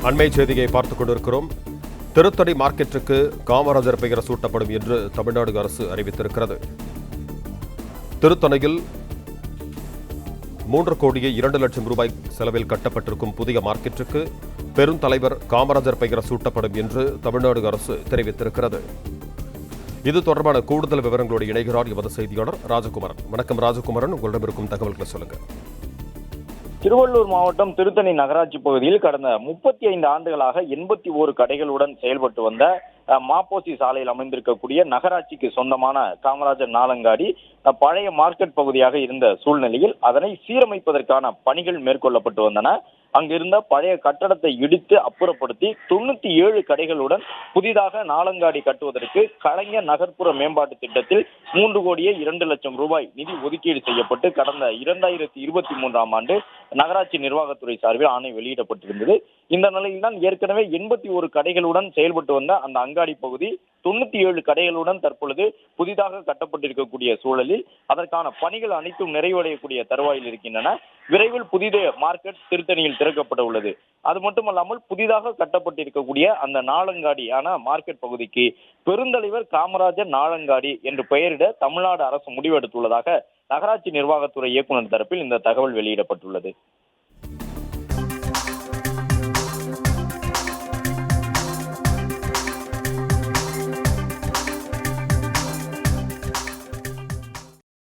அண்மை செய்தியை பார்த்துக் கொண்டிருக்கிறோம். திருத்தணி மார்க்கெட்டுக்கு காமராஜர் பெயர் சூட்டப்படும் என்று தமிழ்நாடு அரசு அறிவித்திருக்கிறது. திருத்தணியில் 3,02,00,000 ரூபாய் செலவில் கட்டப்பட்டிருக்கும் புதிய மார்க்கெட்டுக்கு பெருந்தலைவர் காமராஜர் பெயர் சூட்டப்படும் என்று தமிழ்நாடு அரசு தெரிவித்திருக்கிறது. இது தொடர்பான கூடுதல் விவரங்களோடு இணைகிறார் எமது செய்தியாளர் ராஜகுமாரன். வணக்கம் ராஜகுமாரன், உங்களிடம் இருக்கும் தகவல்களை சொல்லுங்க. திருவள்ளூர் மாவட்டம் திருத்தணி நகராட்சி பகுதியில் கடந்த 35 ஆண்டுகளாக 81 கடைகளுடன் செயல்பட்டு வந்த மாப்போசி சாலையில் அமைந்திருக்கக்கூடிய நகராட்சிக்கு சொந்தமான காமராஜர் நாளங்காடி பழைய மார்க்கெட் பகுதியாக இருந்த சூழ்நிலையில் அதனை சீரமைப்பதற்கான பணிகள் மேற்கொள்ளப்பட்டு வந்தன. அங்கிருந்த பழைய கட்டடத்தை இடித்து அப்புறப்படுத்தி 97 கடைகளுடன் புதிதாக நாளங்காடி கட்டுவதற்கு கலைஞர் நகர்ப்புற மேம்பாட்டு திட்டத்தில் 3,02,00,000 ரூபாய் நிதி ஒதுக்கீடு செய்யப்பட்டு கடந்த 2023ஆம் ஆண்டு நகராட்சி நிர்வாகத்துறை சார்பில் ஆணை வெளியிடப்பட்டிருந்தது. இந்த நிலையில்தான் ஏற்கனவே 81 கடைகளுடன் செயல்பட்டு வந்த அந்த அங்காடி பகுதி 97 கடைகளுடன் தற்பொழுது புதிதாக கட்டப்பட்டிருக்கக்கூடிய சூழலில் அதற்கான பணிகள் அனைத்தும் நிறைவடையக்கூடிய தருவாயில் இருக்கின்றன. விரைவில் புதிய மார்க்கெட் திருத்தணியில் திறக்கப்பட உள்ளது. அது மட்டுமல்லாமல் புதிதாக கட்டப்பட்டிருக்கக்கூடிய அந்த நாளங்காடியான மார்க்கெட் பகுதிக்கு பெருந்தலைவர் காமராஜர் நாளங்காடி என்று பெயரிட தமிழ்நாடு அரசு முடிவெடுத்துள்ளதாக நகராட்சி நிர்வாகத்துறை இயக்குநர் தரப்பில் இந்த தகவல் வெளியிடப்பட்டுள்ளது.